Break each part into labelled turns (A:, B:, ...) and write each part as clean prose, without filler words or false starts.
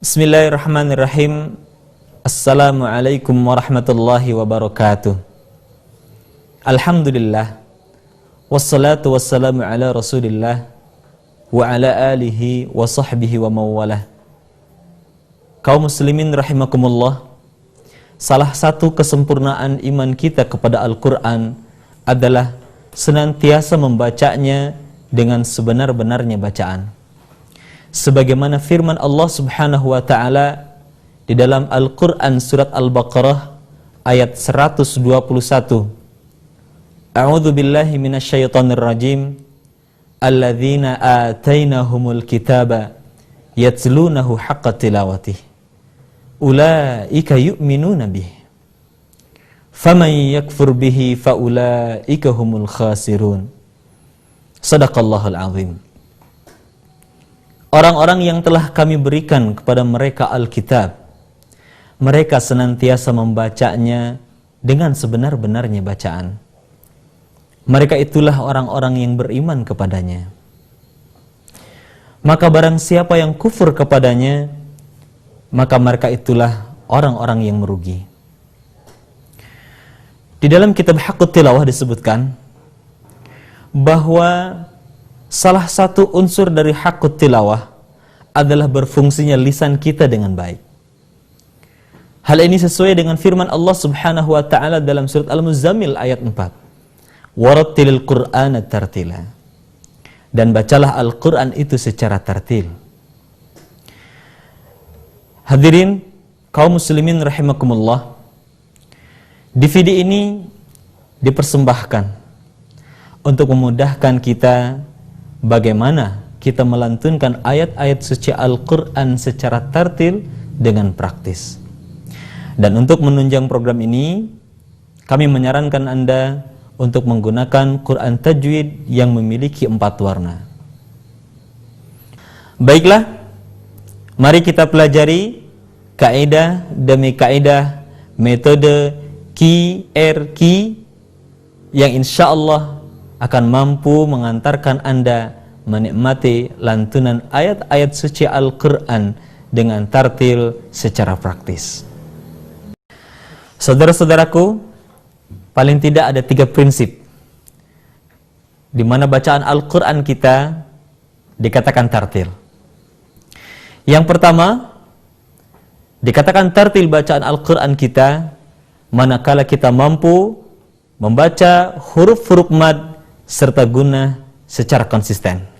A: Bismillahirrahmanirrahim. Assalamualaikum warahmatullahi wabarakatuh. Alhamdulillah. Wassalatu wassalamu ala Rasulillah wa ala alihi wa sahbihi wa mawalah. Kaum muslimin rahimakumullah. Salah satu kesempurnaan iman kita kepada Al-Quran adalah senantiasa membacanya dengan sebenar-benarnya bacaan. Sebagaimana firman Allah Subhanahu wa taala di dalam Al-Qur'an surat Al-Baqarah ayat 121. A'udzu billahi minasyaitonir rajim. Alladzina atainahumul kitaba yatlunahu haqqa tilawatih. Ulaika yu'minuna bih. Faman yakfur bihi faulaika humul khasirun. Shadaqallahul azim. Orang-orang yang telah kami berikan kepada mereka Alkitab, mereka senantiasa membacanya dengan sebenar-benarnya bacaan. Mereka itulah orang-orang yang beriman kepadanya. Maka barang siapa yang kufur kepadanya, maka mereka itulah orang-orang yang merugi. Di dalam kitab Haqqut Tilawah disebutkan bahwa salah satu unsur dari Haqqut Tilawah adalah berfungsinya lisan kita dengan baik. Hal ini sesuai dengan firman Allah Subhanahu wa taala dalam surat Al-Muzammil ayat 4. Warattilil Qur'ana tartila. Dan bacalah Al-Qur'an itu secara tartil. Hadirin kaum muslimin rahimakumullah. DVD ini dipersembahkan untuk memudahkan kita bagaimana kita melantunkan ayat-ayat suci Al-Quran secara tartil dengan praktis. Dan untuk menunjang program ini, kami menyarankan Anda untuk menggunakan Quran Tajwid yang memiliki 4 warna. Baiklah, mari kita pelajari kaidah demi kaidah metode QRQ yang insya Allah akan mampu mengantarkan Anda menikmati lantunan ayat-ayat suci Al-Quran dengan tartil secara praktis. Saudara-saudaraku, paling tidak ada 3 prinsip di mana bacaan Al-Quran kita dikatakan tartil. Yang pertama, dikatakan tartil bacaan Al-Quran kita manakala kita mampu membaca huruf-huruf mad serta gunnah secara konsisten.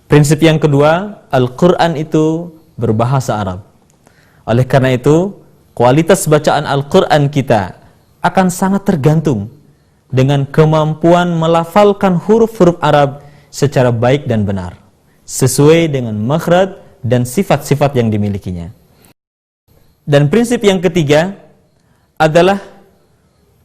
A: Prinsip yang kedua, Al-Quran itu berbahasa Arab. Oleh karena itu, kualitas bacaan Al-Quran kita akan sangat tergantung dengan kemampuan melafalkan huruf-huruf Arab secara baik dan benar, sesuai dengan makhraj dan sifat-sifat yang dimilikinya. Dan prinsip yang ketiga adalah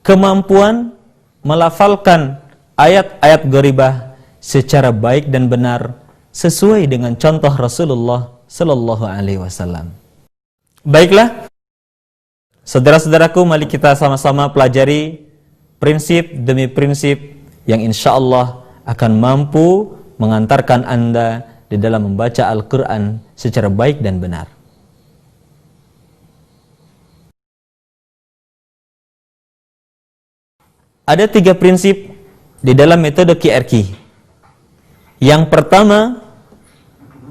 A: kemampuan melafalkan ayat-ayat gharibah secara baik dan benar sesuai dengan contoh Rasulullah sallallahu alaihi wasallam. Baiklah, saudara-saudaraku, mari kita sama-sama pelajari prinsip demi prinsip yang insya Allah akan mampu mengantarkan Anda di dalam membaca Al-Quran secara baik dan benar. Ada 3 prinsip di dalam metode QRQ. Yang pertama,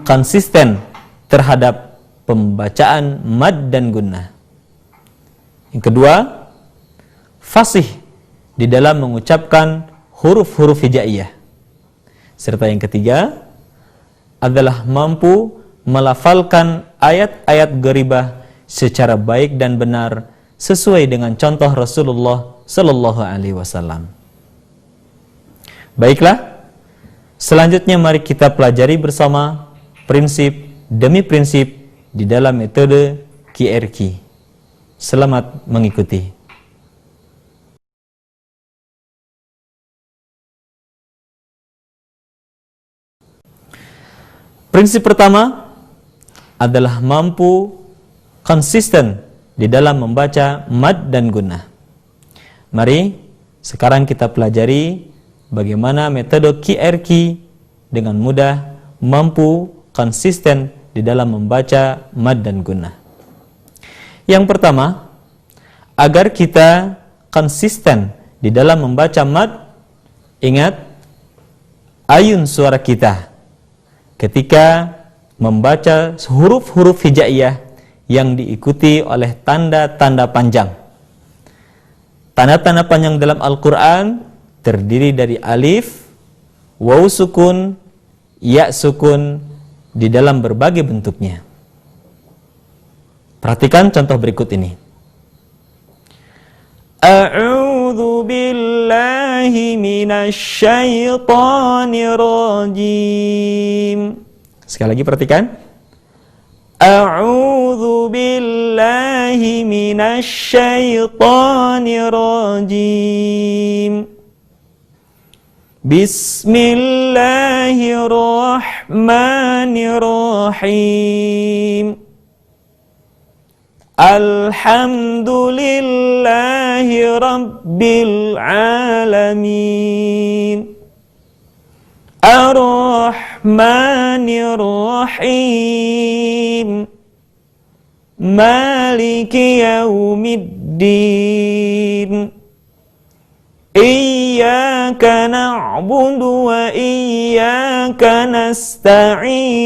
A: konsisten terhadap pembacaan mad dan gunnah. Yang kedua, fasih di dalam mengucapkan huruf-huruf hijaiyah. Serta yang ketiga adalah mampu melafalkan ayat-ayat gharibah secara baik dan benar sesuai dengan contoh Rasulullah sallallahu alaihi wasallam. Baiklah, selanjutnya mari kita pelajari bersama prinsip demi prinsip di dalam metode QRQ. Selamat mengikuti. Prinsip pertama adalah mampu konsisten di dalam membaca mad dan gunnah. Mari sekarang kita pelajari bagaimana metode QRQ dengan mudah mampu konsisten di di dalam membaca mad dan gunnah. Yang pertama, agar kita konsisten di dalam membaca mad, ingat ayun suara kita ketika membaca huruf-huruf hijaiyah yang diikuti oleh tanda-tanda panjang. Tanda-tanda panjang dalam Al-Quran terdiri dari alif, waw sukun, ya sukun di dalam berbagai bentuknya. Perhatikan contoh berikut ini. A'udzu billahi minasy syaithanir rajim. Sekali lagi perhatikan. A'udzu billahi minasy syaithanir rajim. Bismillahirrahmanirrahim. Alhamdulillahi Rabbil Alamin. Ar-Rahmanir Rahim. Maliki Yaumiddin. Iyyaka na'budu wa iyyaka nasta'in.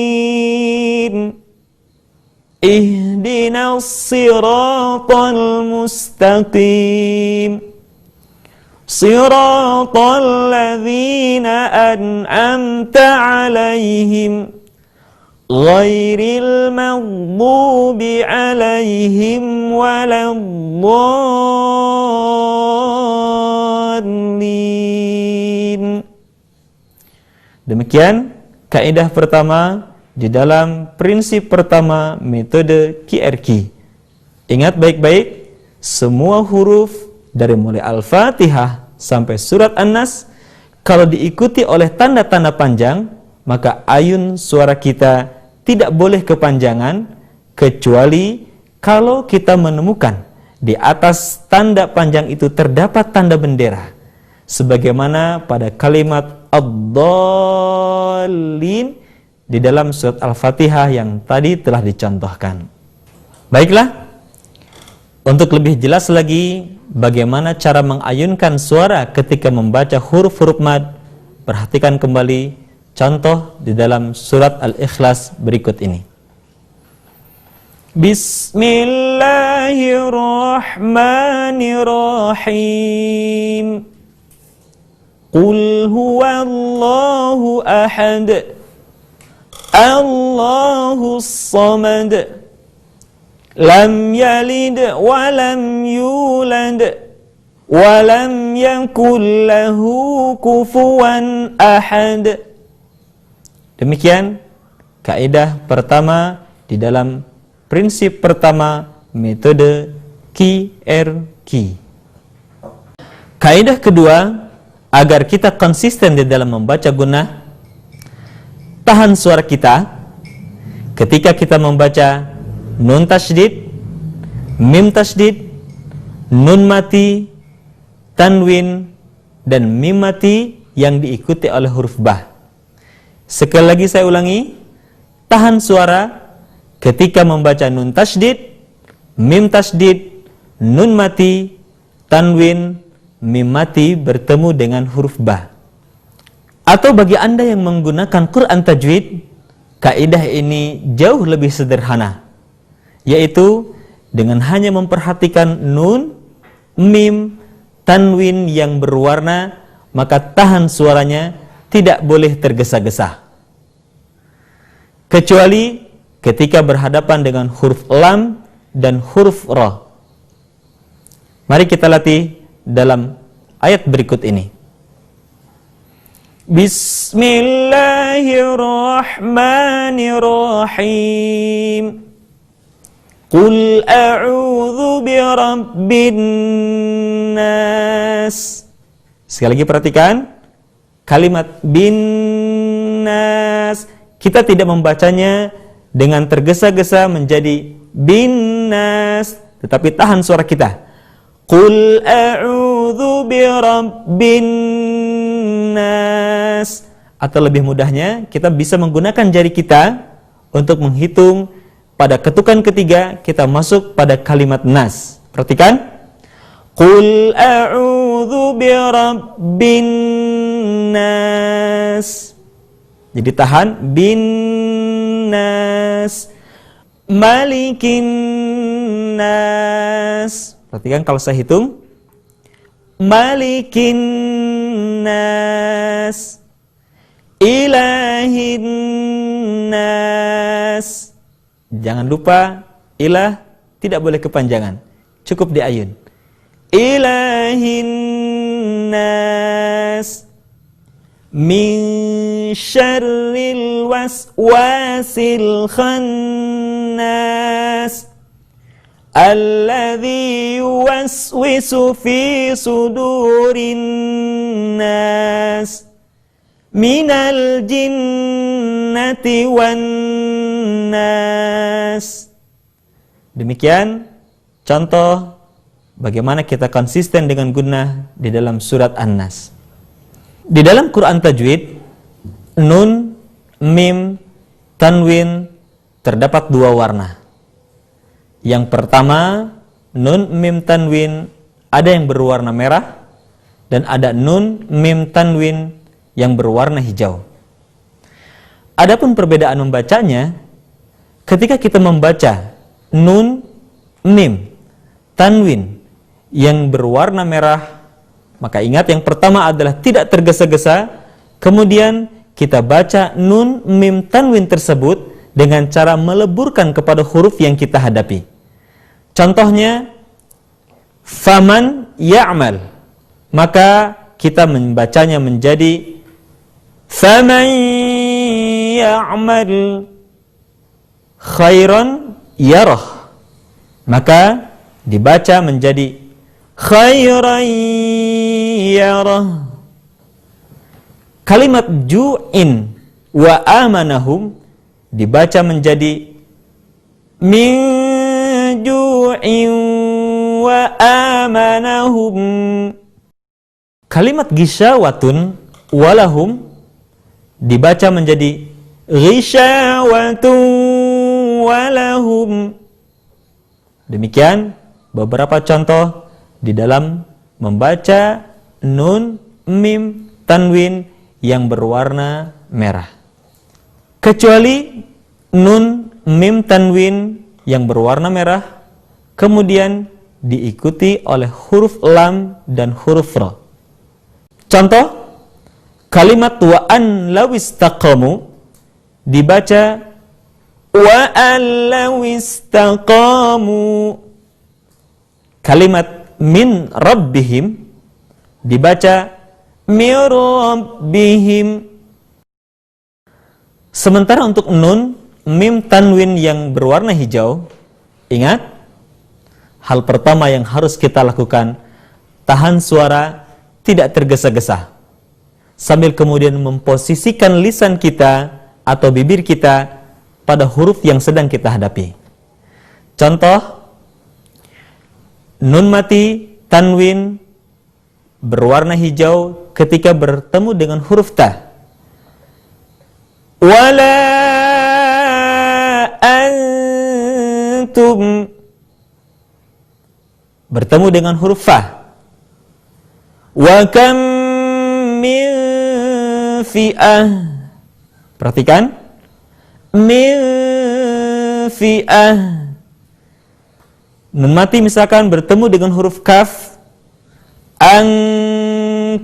A: Ihdinas siratal mustaqim. Siratal ladzina an'amta 'alaihim ghairil maghdubi 'alaihim waladdallin. Demikian kaidah pertama di dalam prinsip pertama metode QRQ. Ingat baik-baik, semua huruf dari mulai Al-Fatihah sampai surat An-Nas kalau diikuti oleh tanda-tanda panjang, maka ayun suara kita tidak boleh kepanjangan kecuali kalau kita menemukan di atas tanda panjang itu terdapat tanda bendera. Sebagaimana pada kalimat ad-dallin di dalam surat Al-Fatihah yang tadi telah dicontohkan. Baiklah, untuk lebih jelas lagi bagaimana cara mengayunkan suara ketika membaca huruf-huruf mad, perhatikan kembali contoh di dalam surat Al-Ikhlas berikut ini. Bismillahirrahmanirrahim. Qul huwallahu ahad. Allahus samad. Lam yalid wa lam yulad wa lam yakul lahu kufuwan ahad. Demikian kaidah pertama di dalam prinsip pertama metode QRQ. Kaidah kedua, agar kita konsisten di dalam membaca gunnah, tahan suara kita ketika kita membaca nun tasydid, mim tasydid, nun mati, tanwin, dan mim mati yang diikuti oleh huruf ba. Sekali lagi saya ulangi, tahan suara ketika membaca nun tasydid, mim tasydid, nun mati, tanwin, mim mati bertemu dengan huruf ba. Atau bagi Anda yang menggunakan Quran Tajwid, kaidah ini jauh lebih sederhana, yaitu dengan hanya memperhatikan nun, mim, tanwin yang berwarna, maka tahan suaranya tidak boleh tergesa-gesa. Kecuali ketika berhadapan dengan huruf lam dan huruf ra. Mari kita latih dalam ayat berikut ini. Bismillahirrahmanirrahim. Qul a'udzu birabbin nas. Sekali lagi perhatikan kalimat bin nas. Kita tidak membacanya dengan tergesa-gesa menjadi bin nas, tetapi tahan suara kita. Qul a'udzu birabbin nas. Atau lebih mudahnya, kita bisa menggunakan jari kita untuk menghitung pada ketukan ketiga kita masuk pada kalimat nas. Perhatikan. Qul a'udzu birabbin nas. Jadi tahan, bin nas, malikin nas. Perhatikan kalau saya hitung. Malikin nas, ilahin nas. Jangan lupa ilah tidak boleh kepanjangan, cukup diayun. Ilahin nas, min syarril waswasil khannas, alladzi yuwaswisu fi sudurin nas, minal jinnati wan nas. Demikian contoh bagaimana kita konsisten dengan gunnah di dalam surat An-Nas. Di dalam Quran Tajwid, nun, mim, tanwin terdapat dua warna. Yang pertama, nun, mim, tanwin ada yang berwarna merah dan ada nun, mim, tanwin yang berwarna hijau. Adapun perbedaan membacanya, ketika kita membaca nun, mim, tanwin yang berwarna merah, maka ingat yang pertama adalah tidak tergesa-gesa, kemudian kita baca nun, mim, tanwin tersebut dengan cara meleburkan kepada huruf yang kita hadapi. Contohnya, faman ya'mal, maka kita membacanya menjadi faman ya'mal khairan yarah, maka dibaca menjadi khairan yarah. Kalimat ju'in wa amanahum dibaca menjadi min ju'in wa amanahum. Kalimat gisyawatun walahum dibaca menjadi gisyawatun walahum. Demikian beberapa contoh di dalam membaca nun, mim, tanwin yang berwarna merah. Kecuali nun, mim, tanwin yang berwarna merah kemudian diikuti oleh huruf lam dan huruf ra. Contoh, kalimat wa an lawistaqamu dibaca wa an lawistaqamu. Kalimat min rabbihim dibaca min rabbihim. Sementara untuk nun, mim, tanwin yang berwarna hijau, ingat, hal pertama yang harus kita lakukan, tahan suara, tidak tergesa-gesa, sambil kemudian memposisikan lisan kita atau bibir kita pada huruf yang sedang kita hadapi. Contoh, nun mati, tanwin berwarna hijau ketika bertemu dengan huruf ta. Wala antum bertemu dengan huruf fa. Wa kam min fi'ah. Perhatikan, min fi'ah. Nun mati misalkan bertemu dengan huruf kaf, an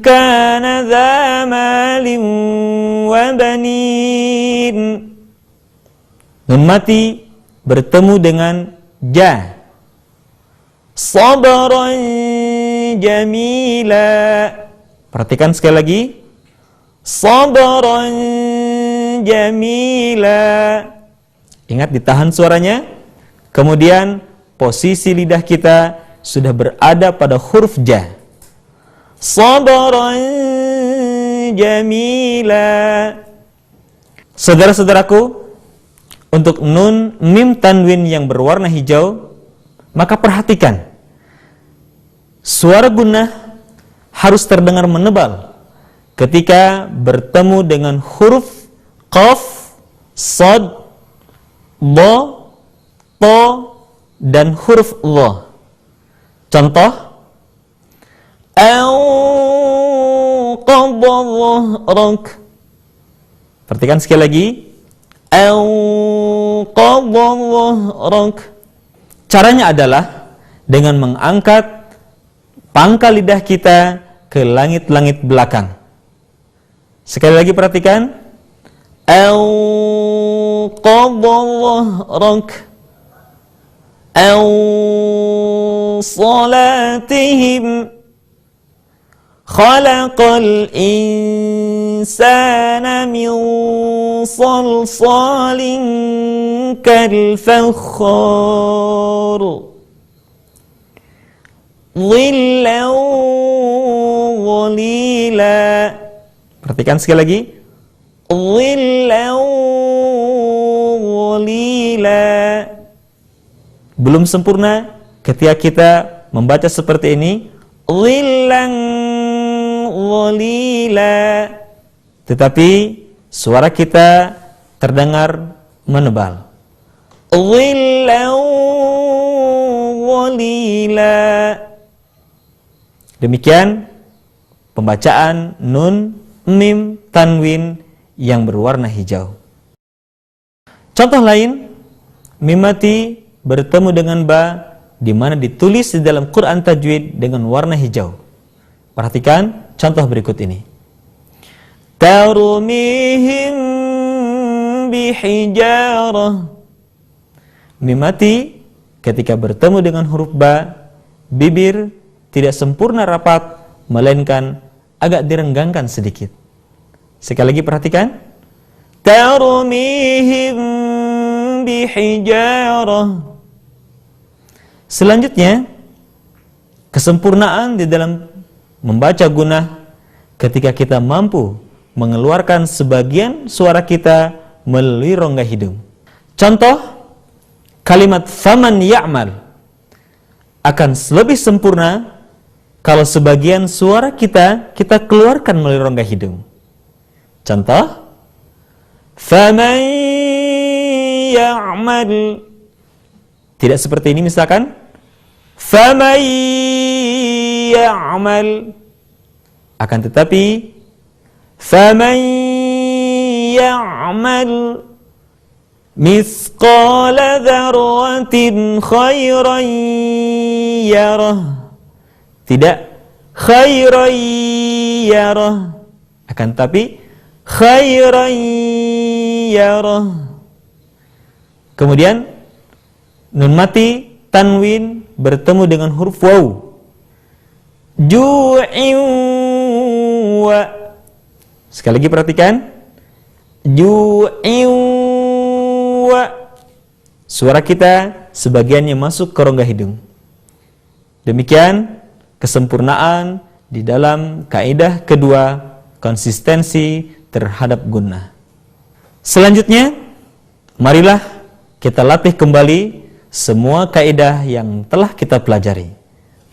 A: kana dha malin wa banin. Nun mati bertemu dengan ja, sabran jamila. Perhatikan sekali lagi, sabran jamila. Ingat, ditahan suaranya, kemudian posisi lidah kita sudah berada pada huruf ja. Sabran jamila. Saudara-saudaraku, untuk nun, mim, tanwin yang berwarna hijau, maka perhatikan, suara gunnah harus terdengar menebal ketika bertemu dengan huruf qaf, sad, dha, ta, dan huruf dha. Contoh, anqadha dhahrak. Perhatikan sekali lagi, anqadha dhahrak. Caranya adalah dengan mengangkat pangkal lidah kita ke langit-langit belakang. Sekali lagi perhatikan, anqadha dhahrak. صلاتهم خلق الإنسان من صلصال كالفخار ظلا ظليلا. Perhatikan sekali lagi, ظلا ظليلا. Belum sempurna ketika kita membaca seperti ini, dhillan dhalila, tetapi suara kita terdengar menebal. Dhillan dhalila. Demikian pembacaan nun, mim, tanwin yang berwarna hijau. Contoh lain, mim mati bertemu dengan ba, di mana ditulis di dalam Quran tajwid dengan warna hijau. Perhatikan contoh berikut ini. Tarmihim bihijarah. Mim mati ketika bertemu dengan huruf ba, bibir tidak sempurna rapat, melainkan agak direnggangkan sedikit. Sekali lagi perhatikan. Tarmihim bihijarah. Selanjutnya, kesempurnaan di dalam membaca gunnah ketika kita mampu mengeluarkan sebagian suara kita melalui rongga hidung. Contoh, kalimat faman ya'mal akan lebih sempurna kalau sebagian suara kita keluarkan melalui rongga hidung. Contoh, faman ya'mal. Tidak seperti ini misalkan, faman ya'mal. Akan tetapi, faman ya'mal mithqala dzarratin khairan yarah. Tidak khairan yarah, akan tetapi khairan yarah. Kemudian nun mati tanwin bertemu dengan huruf waw. Ju'in wa. Sekali lagi perhatikan. Ju'in wa. Suara kita sebagiannya masuk ke rongga hidung. Demikian kesempurnaan di dalam kaidah kedua, konsistensi terhadap gunnah. Selanjutnya, marilah kita latih kembali semua kaidah yang telah kita pelajari.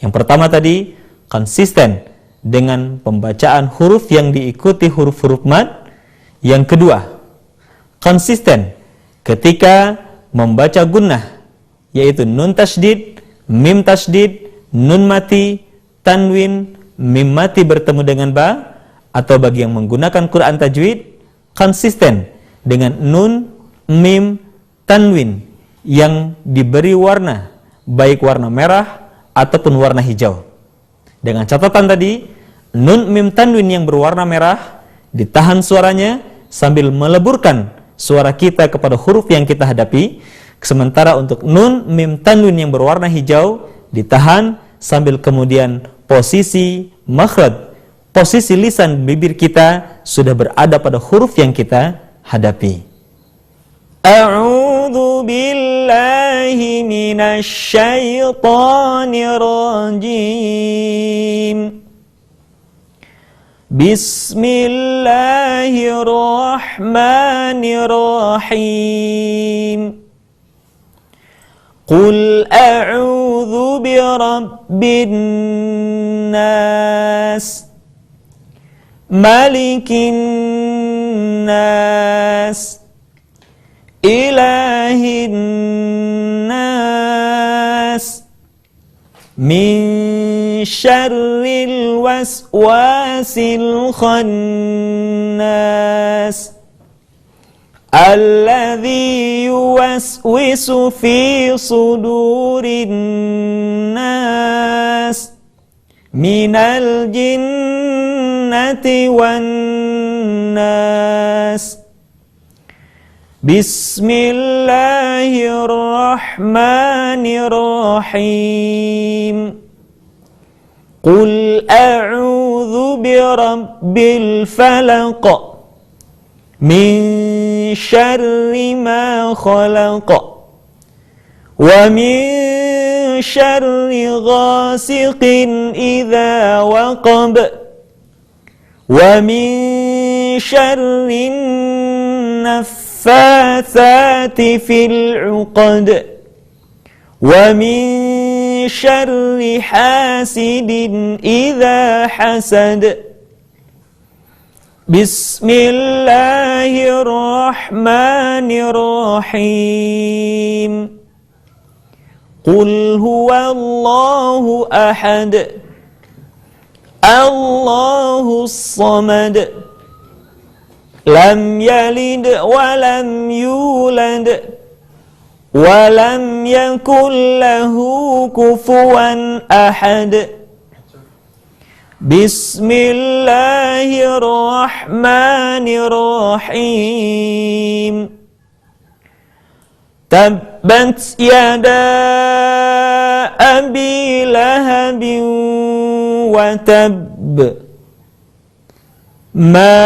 A: Yang pertama tadi, konsisten dengan pembacaan huruf yang diikuti huruf-huruf mad. Yang kedua, konsisten ketika membaca gunnah, yaitu nun tasydid, mim tasydid, nun mati, tanwin, mim mati bertemu dengan ba, atau bagi yang menggunakan Quran tajwid, konsisten dengan nun, mim, tanwin yang diberi warna, baik warna merah ataupun warna hijau. Dengan catatan tadi, nun, mim, tanwin yang berwarna merah ditahan suaranya sambil meleburkan suara kita kepada huruf yang kita hadapi. Sementara untuk nun, mim, tanwin yang berwarna hijau ditahan sambil kemudian posisi makhraj, posisi lisan bibir kita sudah berada pada huruf yang kita hadapi. A'udzu billahi minasy syaithanir rajim. Bismillahirrahmanirrahim. Qul a'udzu birabbin nas, malikin nas, ilahin nas min syarril waswasil khannas alladzi yuwaswisu fi sudurin nas minal jinnati wan nas. Bismillahirrahmanirrahim. Qul a'udzu birabbil falaq min syarri ma khalaq wa min syarri ghasiqin idza waqab wa min syarri naffatsati fil 'uqad wa min syarri hasidin idza hasad. Bismillahirrahmanirrahim. Qul huwallahu ahad, Allahus samad, lam yalid wa lam yulad wa lam yakul lahu kufuwan ahad. Bismillahirrahmanirrahim. Tabbat yada abi lahabin wa tabb, ma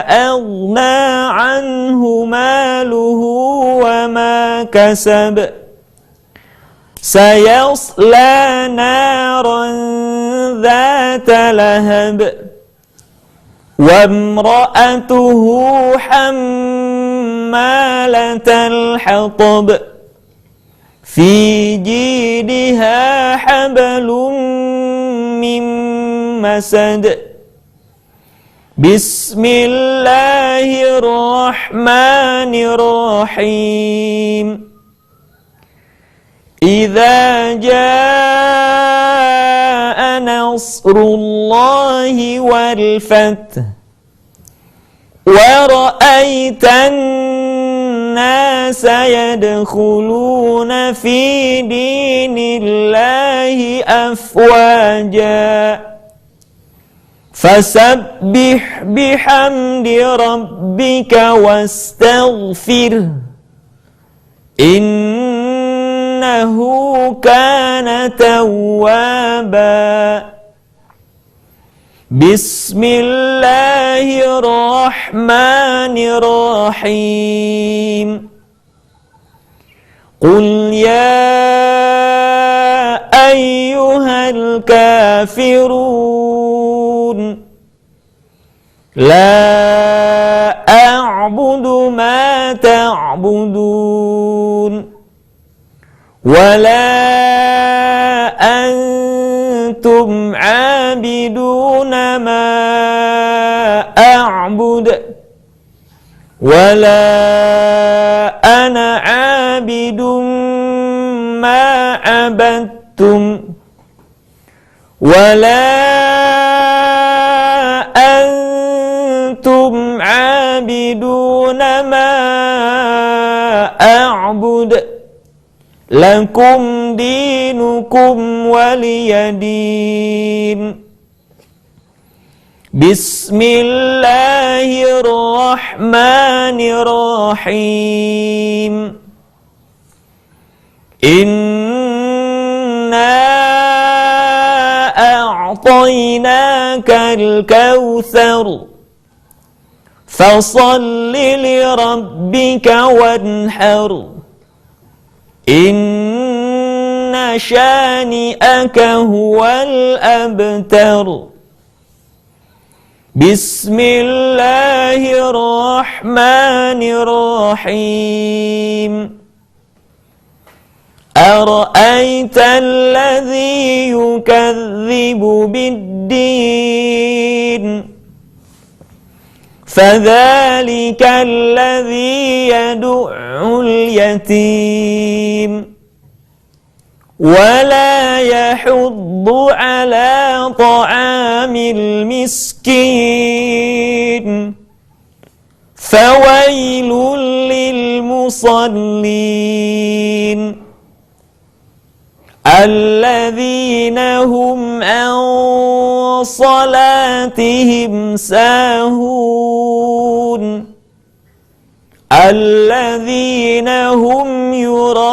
A: aghna anhu maluhu wa ma kasab, sayasla naran dhata lahab, wa imra'atuhu hammalatal hatab, fi jidha hablum min masad. Bismillahirrahmanirrahim. Idza jaa nasrullahi wal fath wa ra'aitan nasa yadkhuluna fi dinillahi afwaja fasabbih bihamdi rabbika wastaghfir innahu kana tawwaba. Bismillahirrahmanirrahim. Qul ya ayyuhal kafirun la a'budu ma ta'budun wa la antum 'abiduna ma a'bud wa la ana 'abidun ma 'abadtum wa la antum 'abiduna ma a'bud lakum dinukum waliyadin. Bismillahirrahmanirrahim. Inna a'tainakal kautsar fasalli li rabbika wanhar inna syani'aka huwal abtar. Bismillahirrahmanirrahim. Ara'aita alladhi yukadzibu biddin فذلك الذي يدع اليتيم ولا يحض على طعام المسكين فويل للمصلين الذين هم عن صلاتهم ساهون الذين هم يراءون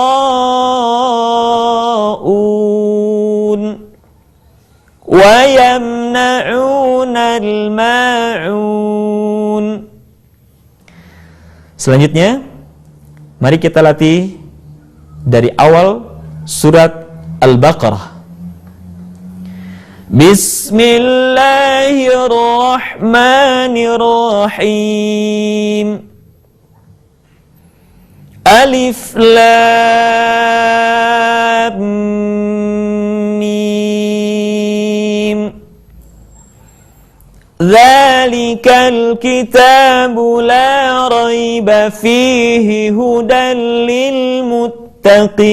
A: ويمنعون الماعون. Selanjutnya, mari kita latih dari awal surat Al-Baqarah. Bismillahirrahmanirrahim. Alif Lam Mim. Dzalikal kitabu la raiba fihi hudan lil muttaqin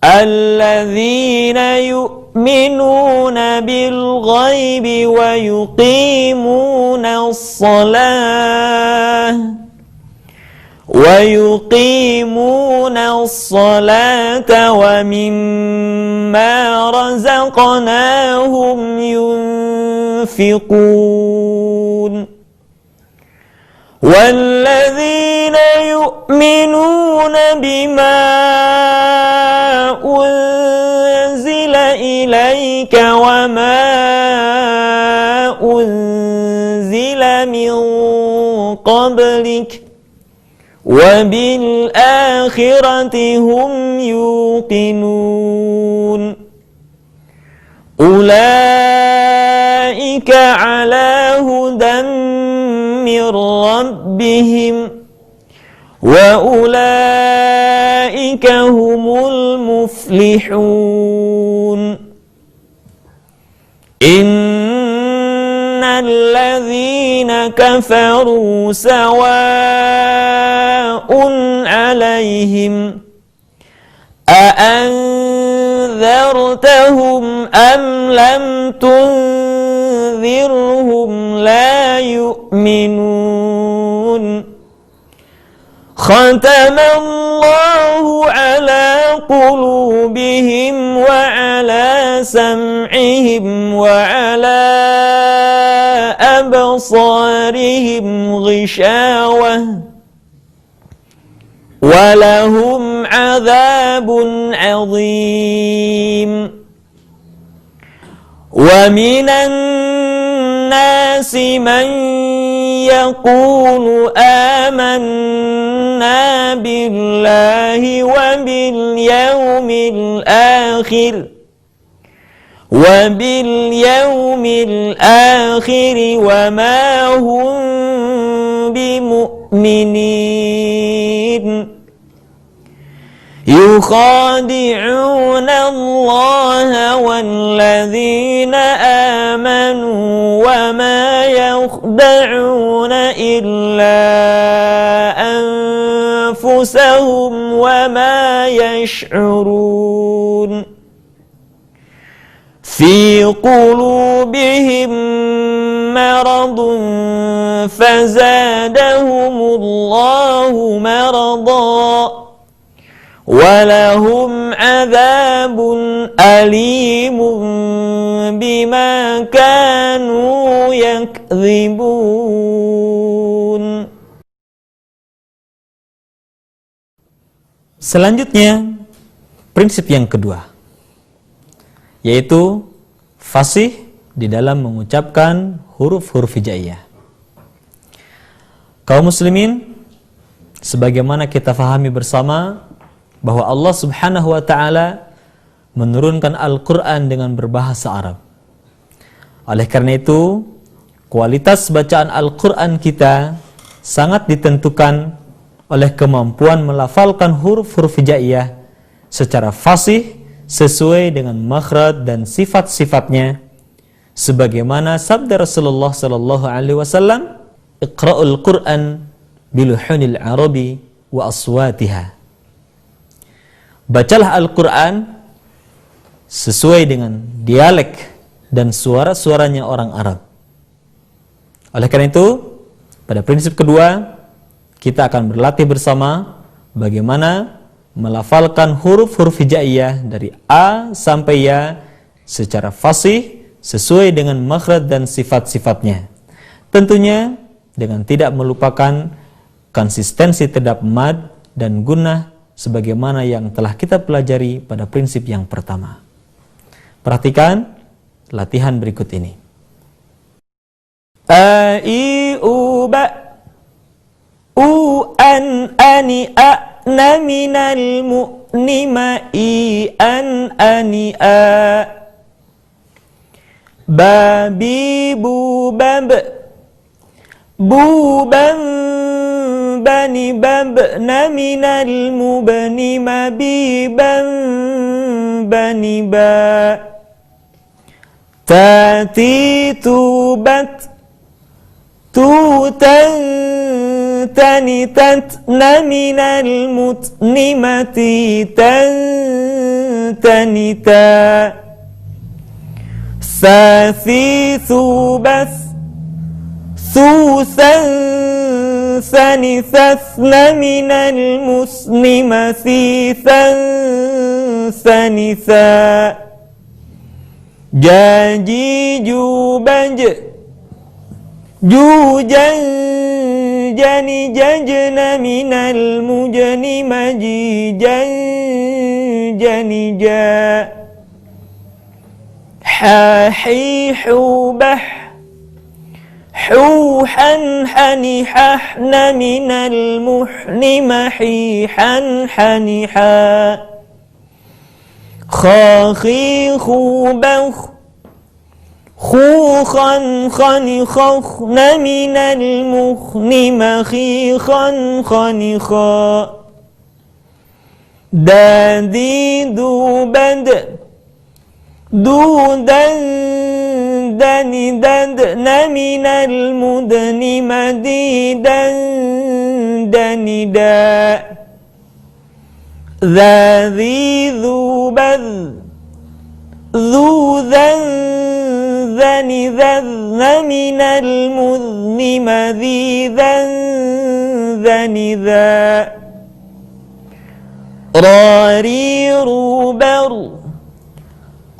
A: alladzina yu'minuna bil ghaibi wa yuqimuna as-salata wa mimma razaqnahum yunfiqun walladzina yu'minuna bima unzila ilayka wa ma unzila min qablik wa bil akhirati hum yuqinun ulaika ala hudan min rabbihim wa ulaika humul muflihun. Innal ladzina kafaru sawa'un 'alaihim a'anzartahum am lam tunzirhum la yu'minun. Khatamallahu ala qulubihim wa ala sam'ihim wa ala absarihim ghishawah wa lahum 'adzabun 'adzim. Wa minan nasi man yaqulu amanna billahi wa bil yawmil akhir wa ma hum bimu'minin yukhadi'una Allah walladzina amanu wa ma yakhda'una illa anfusahum wa ma yash'urun. Fi qulubihim maradun fazadahumullahu maradan walahum 'adzabun alimun bima kanu yakdzibun. Selanjutnya, prinsip yang kedua, yaitu fasih di dalam mengucapkan huruf-huruf hijaiyah. Kaum muslimin, sebagaimana kita fahami bersama bahwa Allah Subhanahu wa ta'ala menurunkan Al-Quran dengan berbahasa Arab. Oleh karena itu, kualitas bacaan Al-Quran kita sangat ditentukan oleh kemampuan melafalkan huruf-huruf hijaiyah secara fasih sesuai dengan makhraj dan sifat-sifatnya, sebagaimana sabda Rasulullah sallallahu alaihi wasallam, "Iqra'ul Qur'an biluhunil arabi wa aswatiha." Bacalah Al-Qur'an sesuai dengan dialek dan suara-suaranya orang Arab. Oleh karena itu, pada prinsip kedua, kita akan berlatih bersama bagaimana melafalkan huruf-huruf hijaiyah dari A sampai Ya secara fasih sesuai dengan makhraj dan sifat-sifatnya. Tentunya dengan tidak melupakan konsistensi terhadap mad dan gunnah sebagaimana yang telah kita pelajari pada prinsip yang pertama. Perhatikan latihan berikut ini. A, I, U, Ba, U, An, Ani, A, Na, Minal, Mu, Ni, Ma, I, An, Ani, A. Ba, Bi, Bu, Bab, Bu, Bam, Bani, Bab, Na, Minal, Mu, Bani, Ma, Bi, Bam, Bani, Ba. Ta, Ti, Tu, Bat, Tu, Tan, Tani, Tat, Na, Minal, Mut, Ni, Mati, Tan, Tani, Ta. Sa, Thi, Thu, Bath, Thu, Than, Thani, Thas, Na, Minal, Musni, Mathi, Than, Thani, Tha. Jaji, Jubanj, Jujan, Jani, Jajna, Minal, Mujani, Majijan, Jani, Ja. Ha, Hi, Hu, Bah, Hu, Han, Hani, Hahna, Minal, Muhni, Mahi, Han, Hani, Ha. Kha, Khi, Khu, Bah, Khu, Khan, Khani, Khna, Minal, Mukhni, Mahi, Khan, Khani, Kha. Da, Di, Du, Bad, Du, Dan, Dani, Dad, Na, Minal, Mudni, Madi, Dan, Dani, Da. Dha, Dhi, Dhu, Badh, Dhu, Dhan, Dhani, Dhadna, Minal, Mudni, Madhi, Dhan, Dhani, Dha. Ra, Ri, Ru, Bar,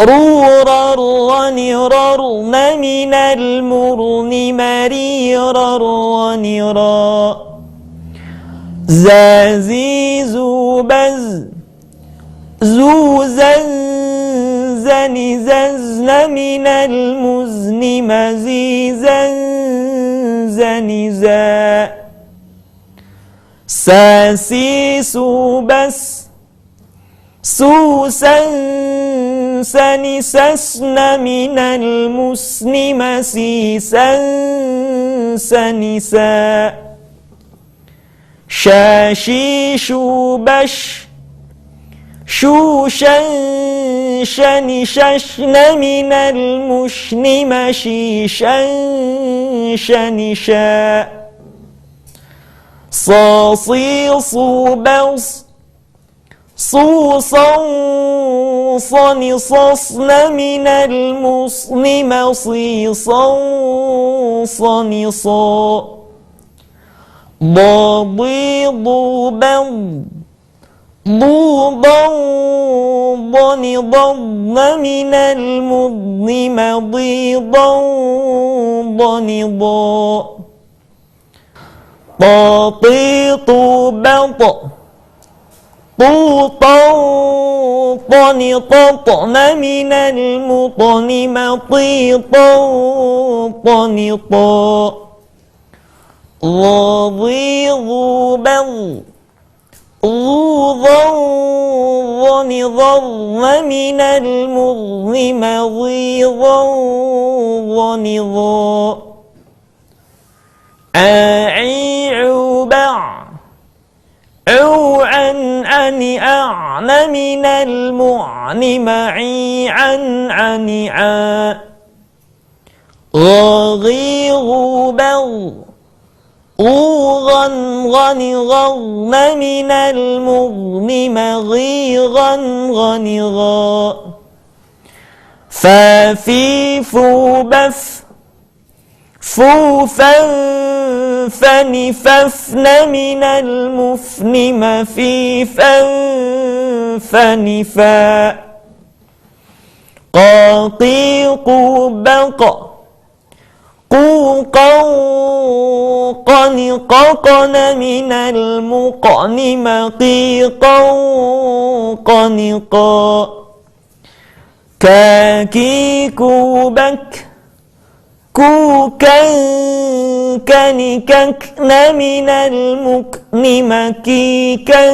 A: Ru, Rar, Rani, Rarna, Minal, Murni, Mari, Rar, Rani, Ra. Za, Zi, Zu, Baz, Zu, Zan, Zani, Zazna, Minal, Muzni, Mazi, Zan, Zani, Za. Sa, Si, Su, Bas, Su, San, Sani, Sasna, Minal, Musni, Masi, San, Sani, Sa. Sha, Shi, Shu, Bash, Shu, Shan, Shani, Shashna, Minal, Mushni, Mashi, Shan, Shani, Sha. Sa, Si, Su, Bas, Su, San, Sani, Sasna, Minal, Musni, Masi, San, Sani, Sa. Da, Di, Du, Bad, Du, Dan, Dani, Dadna, Minal, Mudni, Madi, Dan, Dani, Da. Ta, Ti, Tu, Bat, Tu, Tan, Tani, Tatna, Minal, Mutni, Mati, Tan, Tani, Ta. Dha, Dhi, Dhu, Bad, Dhu, Dhan, Dhani, Dharna, Minal, Mudni, Madi, Dhan, Dhani, Dha. A, I, U, Ba', U, An, Ani, A'na, Minal, Mu'ni, Ma'i, An, Ani, A. غغير بغ غوغا غنغرن من المغن مغيغا غنغا فافيفو بف فوفا فنففن من المفن مفيفا فنفا قاقيق بق قوقا قنققن من المقن مقيقا قنقا كاكيكو بك كوكا كنككن من المكن مكيكا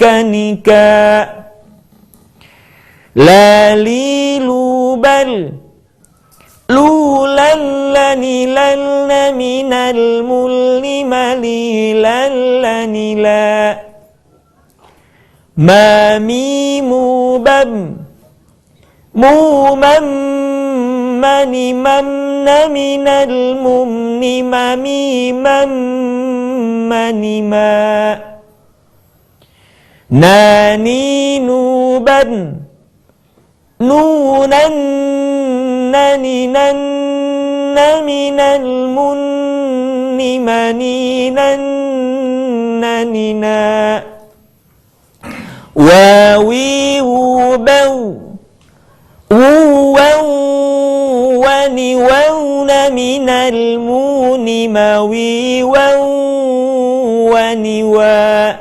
A: كنكا لاليلو بل لوللن للن من الملم ليللن لا ما ميمو بم مومم من ممن من الممن مميمم من ما ناني نوبا نونا ننن من المن منينا نننا واوي وبو ونون من المون موي ونوا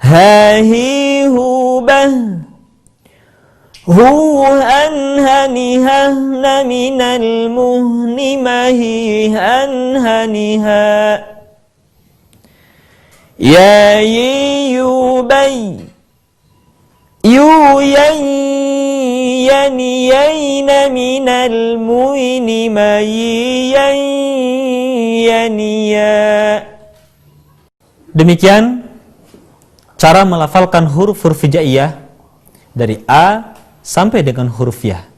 A: هاهي هوبه هو هنهن من المهن مهي هنهنها يا يوبي يين من المين ينيا. Demikian cara melafalkan huruf-huruf hijaiyah dari A sampai dengan huruf Ya.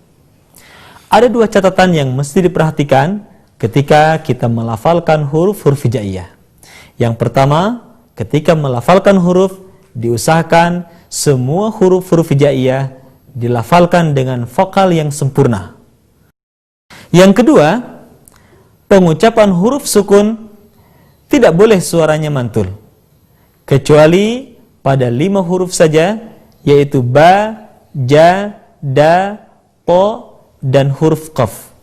A: Ada dua catatan yang mesti diperhatikan ketika kita melafalkan huruf-huruf hijaiyah. Yang pertama, ketika melafalkan huruf, diusahakan semua huruf-huruf hijaiyah dilafalkan dengan vokal yang sempurna. Yang kedua, pengucapan huruf sukun tidak boleh suaranya mantul, kecuali pada 5 huruf saja, yaitu ba, ja, da, po, dan huruf qaf.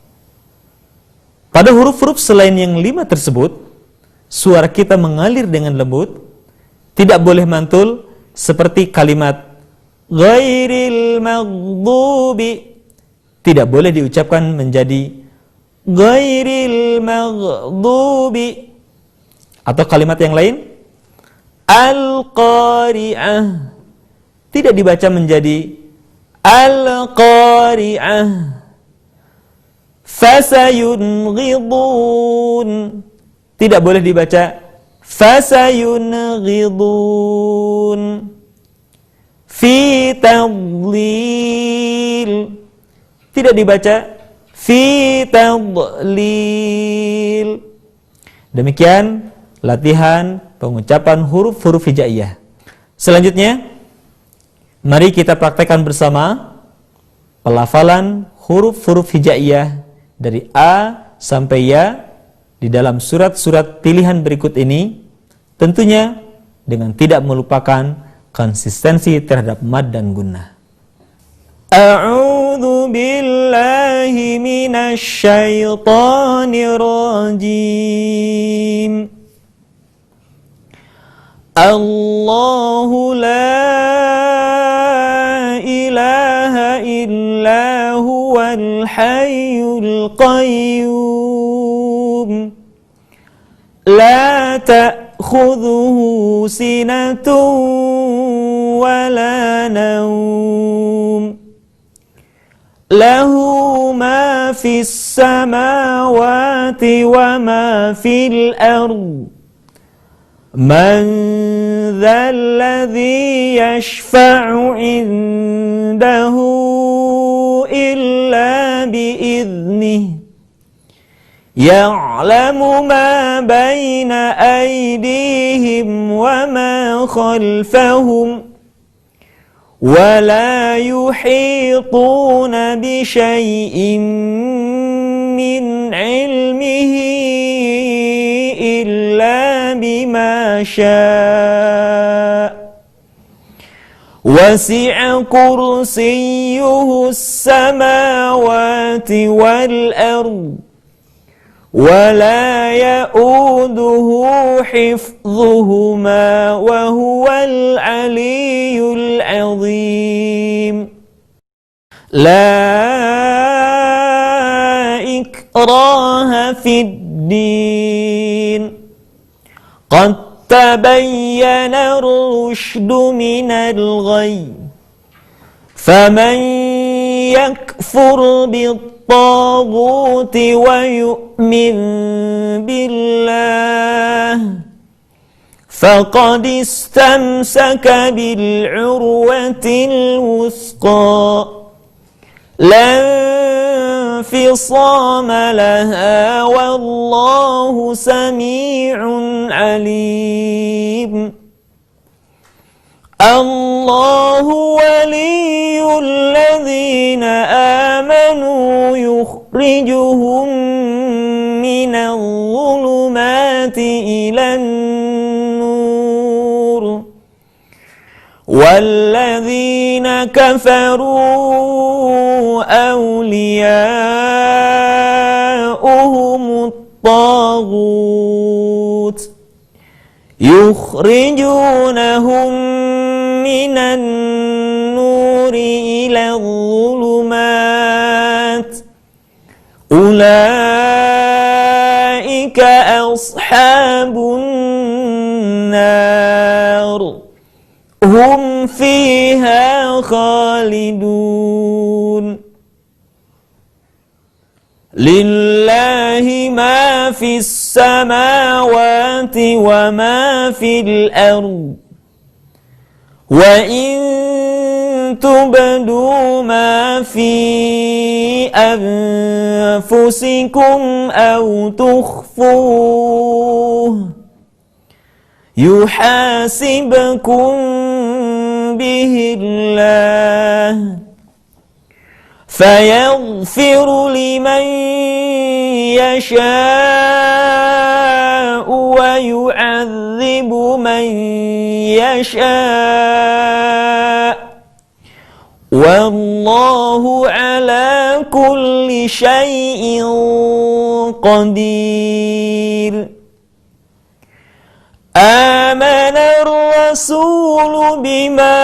A: Pada huruf-huruf selain yang 5 tersebut, suara kita mengalir dengan lembut, tidak boleh mantul, seperti kalimat ghairil maghdubi, tidak boleh diucapkan menjadi ghairil maghdubi. Atau kalimat yang lain, al-qari'ah, tidak dibaca menjadi al-qari'ah. Fasayunghidun, tidak boleh dibaca fasayunghidun. Fi tadlil, tidak dibaca fi tadlil. Demikian latihan pengucapan huruf-huruf hijaiyah. Selanjutnya, mari kita praktekkan bersama pelafalan huruf-huruf hijaiyah dari A sampai Ya di dalam surat-surat pilihan berikut ini, tentunya dengan tidak melupakan konsistensi terhadap mad dan gunnah. A'udzu billahi minasy syaithanir rajim. Allahu la ilaha illa huwal hayyul qayyum. La ta'khudhuhu sinatun ولا نوم له ما في السماوات وما في الأرض من ذا الذي يشفع عنده إلا بإذنه يعلم ما بين أيديهم وما خلفهم ولا يحيطون بشيء من علمه إلا بما شاء وسع كرسيه السماوات والأرض ولا يؤوده حفظهما وهو العلي العظيم لا إكراه في الدين قد تبين الرشد من الغي فمن يكفر بالطاغوت ويؤمن بالله فقد استمسك بالعروة الوثقى لا انفصام لها والله سميع عليم الله ولي الذين آمنوا يخرجهم من الظلمات إلى النور والذين كفروا أولياؤهم الطاغوت يخرجونهم من النور إلى الظلمات أولئك أصحاب النار هم فيها خالدون لله ما في السماوات وما في الأرض وإن تبدوا ما في أنفسكم أو تخفوه يحاسبكم به الله فيغفر لمن يشاء ويعذب من يشاء والله على كل شيء قدير آمن الرسول بما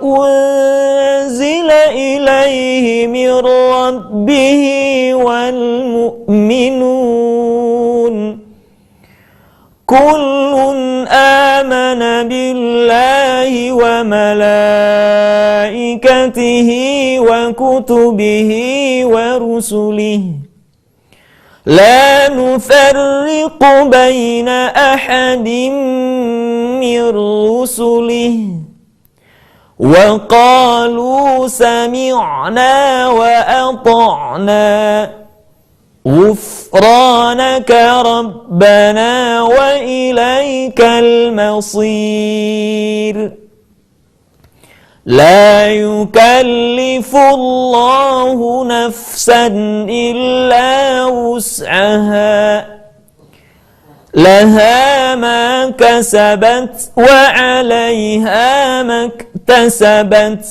A: أنزل إليه من ربه والمؤمنون كل آمن بالله وملائكته وكتبه ورسله لا نفرق بين أحد من رسله وقالوا سمعنا وأطعنا غفرانك ربنا وإليك المصير لا يكلف الله نفسا إلا وسعها لها ما كسبت وعليها ما اكتسبت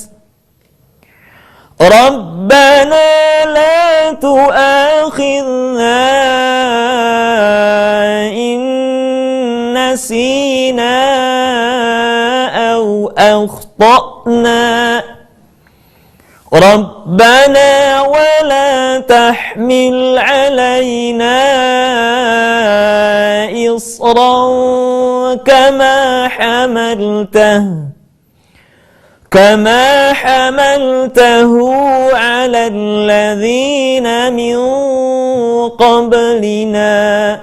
A: ربنا لا تؤاخذنا إن نسينا أو أخطأنا ربنا ولا تحمل علينا إصرا كما حملته على الذين من قبلنا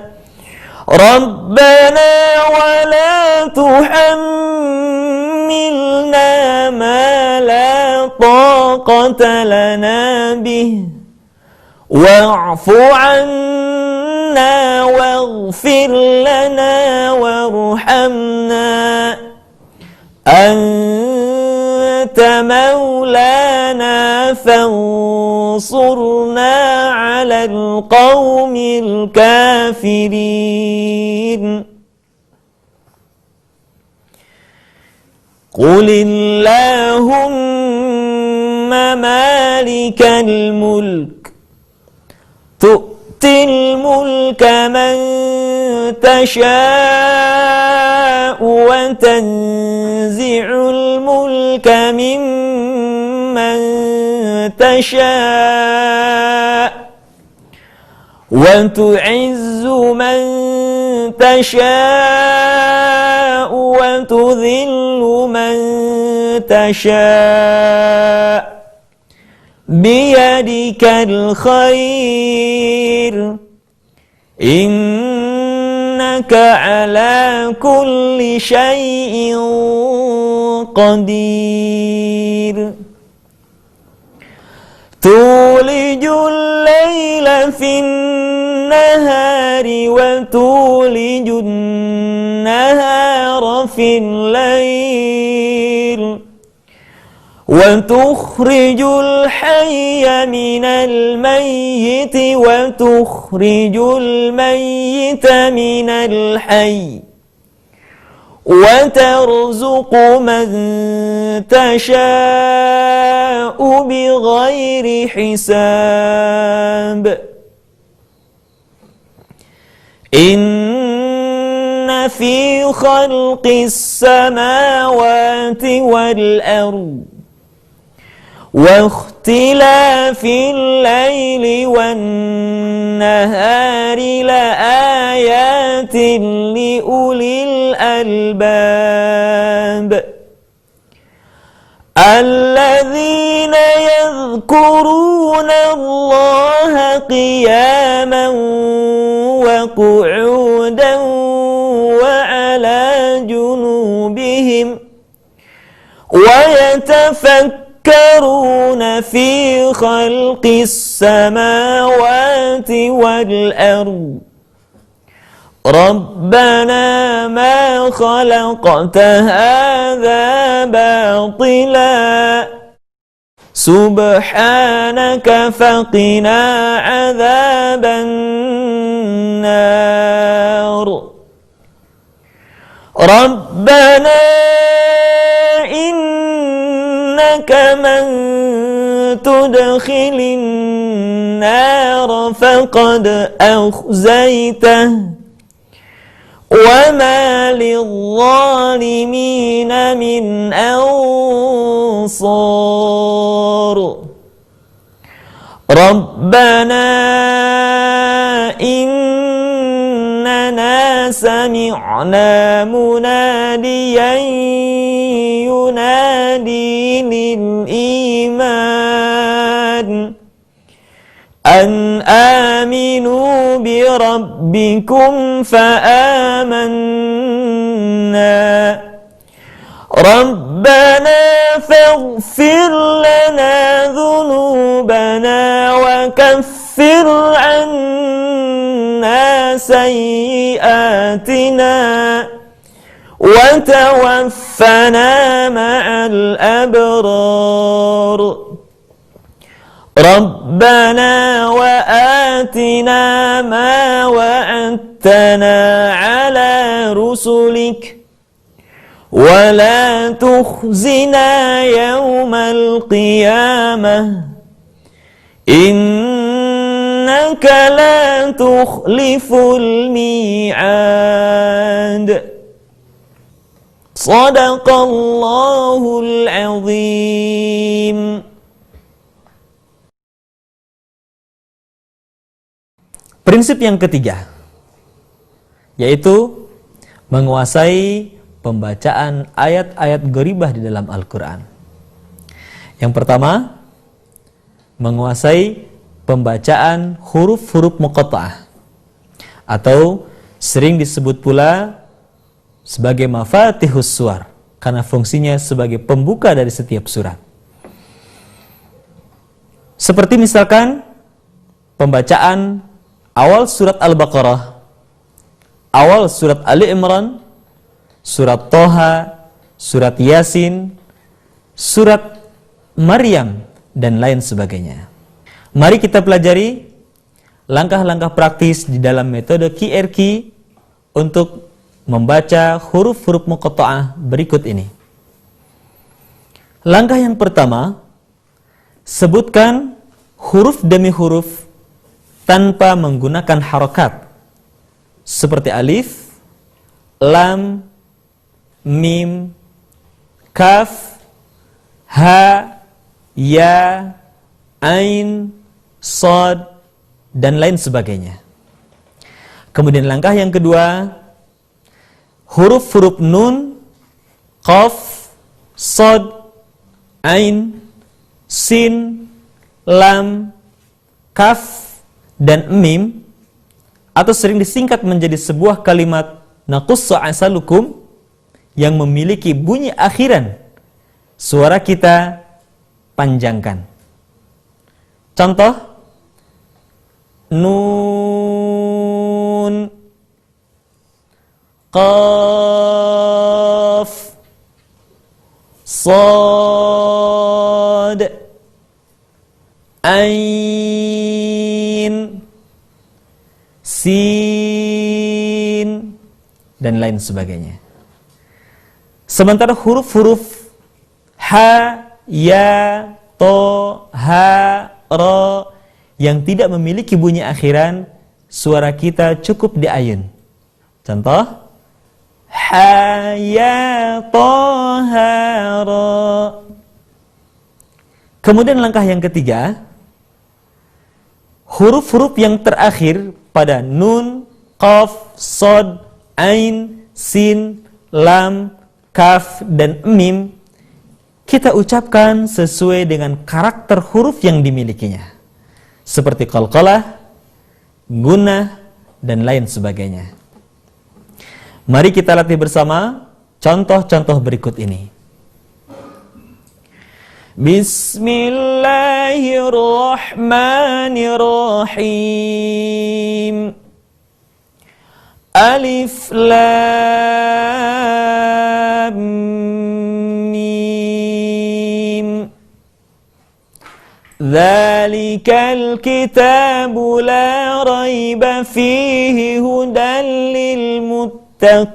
A: ربنا ولا تحملنا ما لا طاقة طاقة لنا به واعف عنا واغفر لنا وارحمنا أنت مولانا فانصرنا على القوم الكافرين قل اللهم مالك الملك تؤتي الملك من تشاء وتنزع الملك ممن تشاء وتعز من تشاء وتذل من تشاء بيدك الخير إنك على كل شيء قدير تولج الليل في النهار وتولج النهار في الليل وتخرج الحي من الميت وتخرج الميت من الحي وترزق من تشاء بغير حساب إن في خلق السماوات والأرض واختلاف الليل والنهار لآيات لأولي الألباب الذين يذكرون الله قياما وقعودا وعلى جنوبهم ويتفكرون في خلق السماوات والأرض ربنا ما خلقت هذا باطلا سبحانك فقنا عذاب النار ربنا إنك من تدخل النار فقد أخزيته وما للظالمين من أنصار ربنا إننا سمعنا مناديا ينادي للإيمان أن آمنوا بربكم فآمنا ربنا فاغفر لنا ذنوبنا وكفر عنا سيئاتنا وتوفنا مع الأبرار ربنا وآتنا ما وعدتنا على رسلك ولا تخزنا يوم القيامة إنك لا تخلف الميعاد صدق الله العظيم. Prinsip yang ketiga, yaitu menguasai pembacaan ayat-ayat gharibah di dalam Al-Quran. Yang pertama, menguasai pembacaan huruf-huruf muqatta'ah, atau sering disebut pula sebagai mafatihus suwar, karena fungsinya sebagai pembuka dari setiap surat. Seperti misalkan pembacaan awal surat Al-Baqarah, awal surat Ali Imran, surat Toha, surat Yasin, surat Maryam, dan lain sebagainya. Mari kita pelajari langkah-langkah praktis di dalam metode QRQ untuk membaca huruf-huruf muqatta'ah berikut ini. Langkah yang pertama, sebutkan huruf demi huruf tanpa menggunakan harokat, seperti alif, lam, mim, kaf, ha, ya, ain, shad, dan lain sebagainya. Kemudian langkah yang kedua, huruf-huruf nun, qaf, shad, ain, sin, lam, kaf, dan mim, atau sering disingkat menjadi sebuah kalimat naqussu asalukum yang memiliki bunyi akhiran. Suara kita panjangkan. Contoh, nun, qaf, sad, ain, sin, dan lain sebagainya. Sementara huruf-huruf ha, ya, to, ha, ro yang tidak memiliki bunyi akhiran, suara kita cukup diayun. Contoh, ha, ya, to, ha, ro. Kemudian langkah yang ketiga, huruf-huruf yang terakhir pada nun, qaf, shad, ain, sin, lam, kaf, dan mim kita ucapkan sesuai dengan karakter huruf yang dimilikinya, seperti qalqalah, gunnah, dan lain sebagainya. Mari kita latih bersama contoh-contoh berikut ini. Bismillahirrahmanirrahim. Alif lam mim. Dzalikal kitabu la raiba fihi hudan lil muttaqin.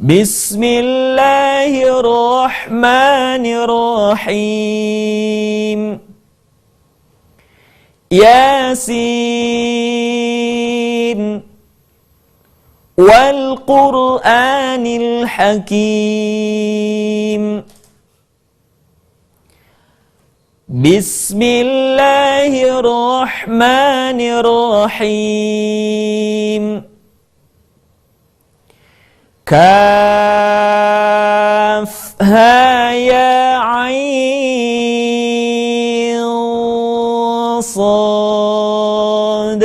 A: Bismillahirrahmanirrahim. Yasin wal Qur'anil Hakim. Bismillahirrahmanirrahim. Kaf, ha, ya, ain, sad.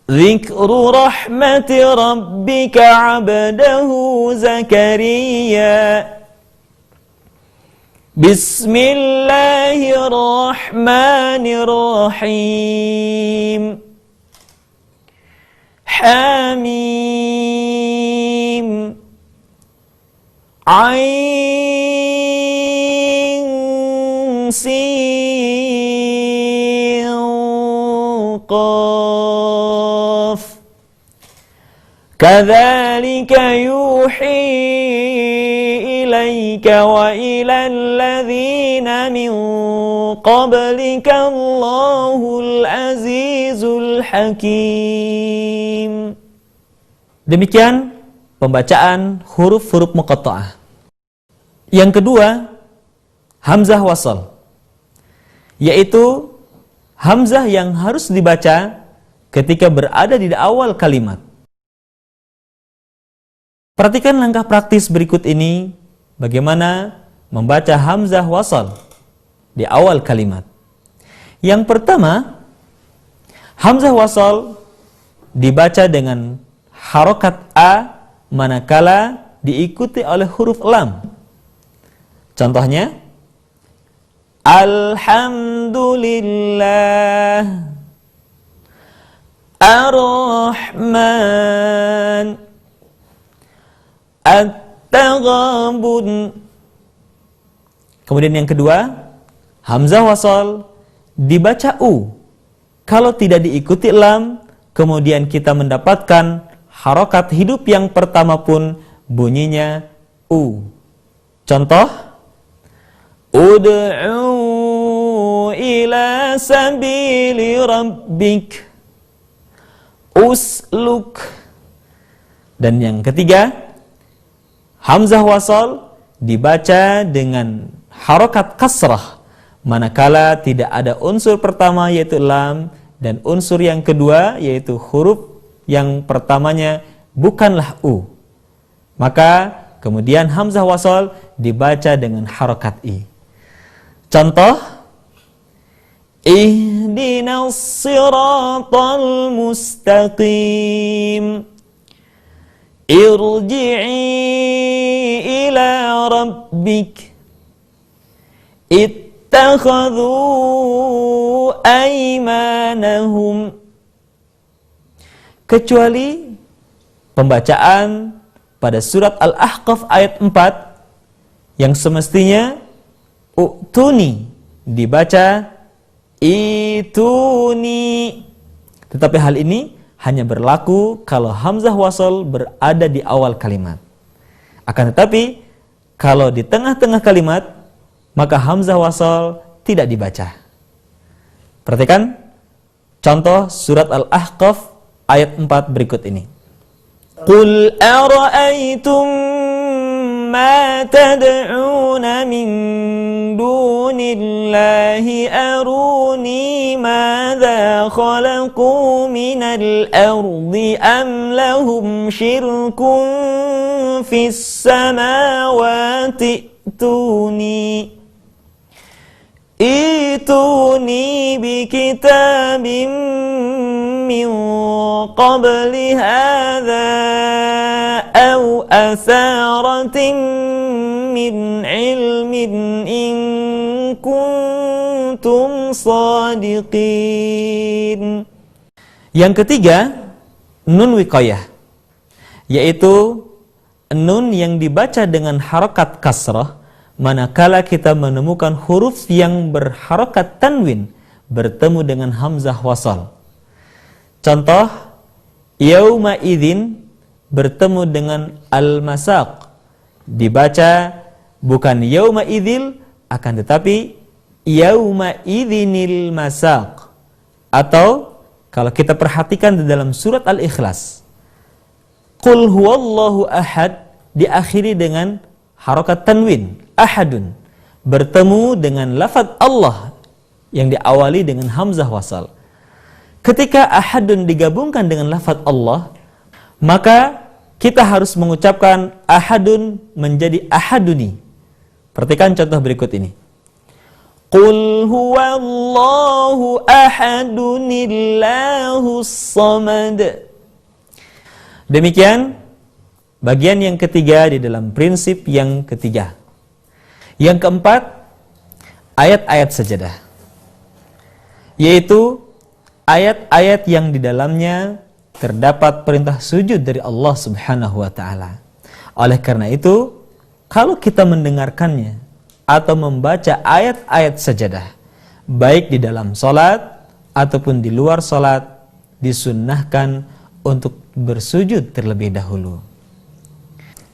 A: Dzikru rahmati rabbika 'abdahu Zakariya. Bismillahirrahmanirrahim. Hamim, ain, sin, qaf. Kadzalika yuhi ilaika wa ilal ladzina min qablika Allahul Azizul Hakim. Demikian pembacaan huruf-huruf muqatta'ah. Yang kedua, hamzah wasal, yaitu hamzah yang harus dibaca ketika berada di awal kalimat. Perhatikan langkah praktis berikut ini, bagaimana membaca hamzah wasal di awal kalimat. Yang pertama, hamzah wasal dibaca dengan harokat a manakala diikuti oleh huruf lam. Contohnya, Alhamdulillah, Ar-Rahman, At-Taghabun. Kemudian yang kedua, hamzah wasal dibaca u. Kalau tidak diikuti lam, kemudian kita mendapatkan harokat hidup yang pertama pun bunyinya u. Contoh, Ud'u ila sabili rabbik, usluk. Dan yang ketiga, hamzah wasal dibaca dengan harokat kasrah manakala tidak ada unsur pertama yaitu lam dan unsur yang kedua yaitu huruf yang pertamanya bukanlah u. Maka kemudian hamzah wasal dibaca dengan harokat i. Contoh, Ihdinas siratal mustaqim, Irji'i ila rabbik, Ittakhadhu aymanahum. Kecuali pembacaan pada surat Al-Ahqaf ayat 4 yang semestinya u'tuni dibaca ituni. Tetapi hal ini hanya berlaku kalau hamzah wasal berada di awal kalimat. Akan tetapi kalau di tengah-tengah kalimat maka hamzah wasal tidak dibaca. Perhatikan contoh surat Al-Ahqaf ayat 4 berikut ini. Qul ara'aytum ma tad'una min dunillahi aruni madza khalaqu minal ardi am lahum syirkun fis samawati ituni bikitabim min qabli hadha aw atharatin min ilmin in kuntum sadiqin. Yang ketiga, nun wiqayah, yaitu nun yang dibaca dengan harokat kasrah manakala kita menemukan huruf yang berharokat tanwin bertemu dengan hamzah wasal. Contoh, yauma idzin bertemu dengan al-masaq, dibaca bukan yauma idzil akan tetapi yauma idzinil masaq. Atau kalau kita perhatikan di dalam surat Al-Ikhlas, Qul huwallahu ahad diakhiri dengan harokat tanwin, ahadun, bertemu dengan lafaz Allah yang diawali dengan hamzah wasal. Ketika ahadun digabungkan dengan lafaz Allah, maka kita harus mengucapkan ahadun menjadi ahaduni. Perhatikan contoh berikut ini. Qul huwallahu ahadunillahus samad. Demikian bagian yang ketiga di dalam prinsip yang ketiga. Yang keempat, ayat-ayat sajadah, yaitu ayat-ayat yang di dalamnya terdapat perintah sujud dari Allah Subhanahu wa taala. Oleh karena itu, kalau kita mendengarkannya atau membaca ayat-ayat sajadah, baik di dalam salat ataupun di luar salat, disunnahkan untuk bersujud terlebih dahulu.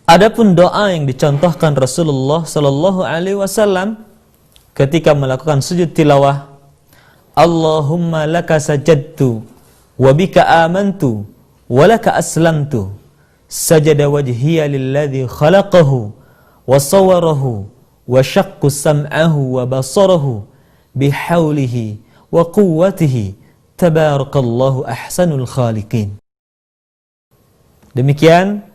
A: Adapun doa yang dicontohkan Rasulullah sallallahu alaihi wasallam ketika melakukan sujud tilawah, Allahumma laka sajadtu wa bika amantu wa laka aslamtu, sajada wajhiya lilladzi khalaqahu wa sawwarahu wa syaqqa sam'ahu wa basarahu bihaulihi wa quwwatihi tabarakallahu ahsanul khaliqin. Demikian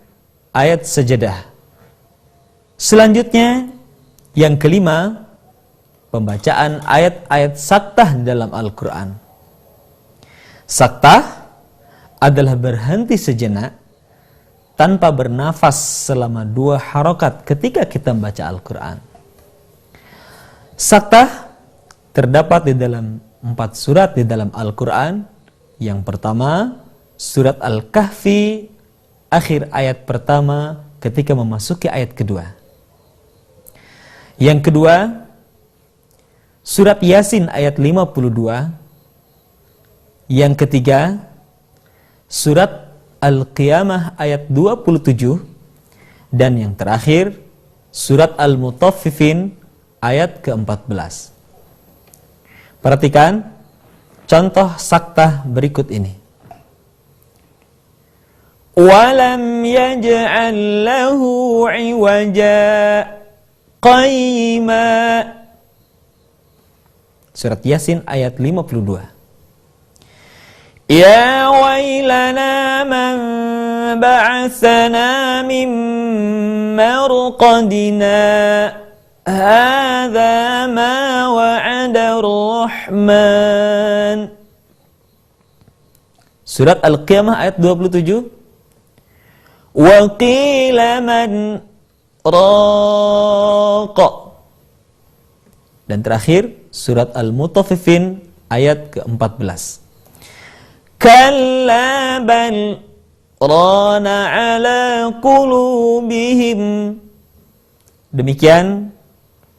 A: ayat sajadah. Selanjutnya yang kelima, pembacaan ayat-ayat saktah dalam Al-Quran. Saktah adalah berhenti sejenak tanpa bernafas selama 2 harokat ketika kita membaca Al-Quran. Saktah terdapat di dalam 4 surat di dalam Al-Quran. Yang pertama, surat Al-Kahfi, akhir ayat pertama ketika memasuki ayat kedua. Yang kedua, surat Yasin ayat 52. Yang ketiga, surat Al-Qiyamah ayat 27. Dan yang terakhir, surat Al-Mutaffifin ayat ke-14. Perhatikan contoh saktah berikut ini. Walam yaj'al lahu 'iwaja qayyima. Surat Yasin ayat 52. Ya wailana man ba'atsana min marqadina hadza ma wa'ada ar-rahman. Surat Al-Qiyamah ayat 27. Wa qila man raqa. Dan terakhir surat Al-Mutaffifin ayat ke-14. Kalla bal rana ala qulubihim. Demikian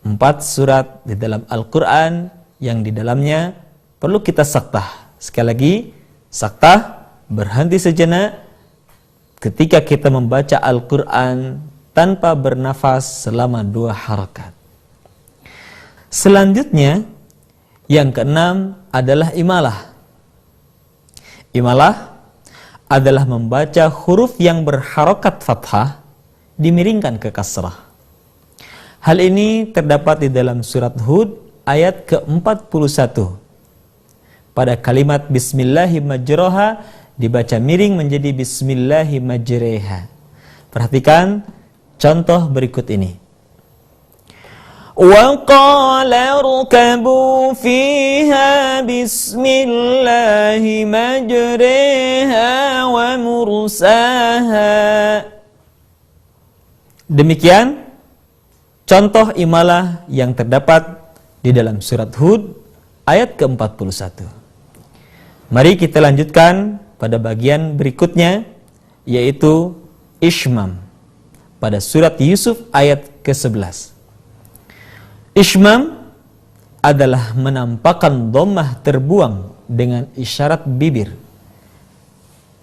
A: 4 surat di dalam Al-Quran yang di dalamnya perlu kita saktah. Sekali lagi, saktah berhenti sejenak ketika kita membaca Al-Quran tanpa bernafas selama 2 harakat. Selanjutnya, yang keenam adalah imalah. Imalah adalah membaca huruf yang berharokat fathah dimiringkan ke kasrah. Hal ini terdapat di dalam surat Hud ayat ke-41. Pada kalimat Bismillahirrahmanirrahim dibaca miring menjadi Bismillahirrahmanirrahim. Perhatikan contoh berikut ini. Wa qala rkabu fiha bismillahi majriha wa mursaha. Demikian contoh imalah yang terdapat di dalam surat Hud ayat ke-41. Mari kita lanjutkan pada bagian berikutnya, yaitu Ishmam pada surat Yusuf ayat ke-11. Ishmam adalah menampakkan dhammah terbuang dengan isyarat bibir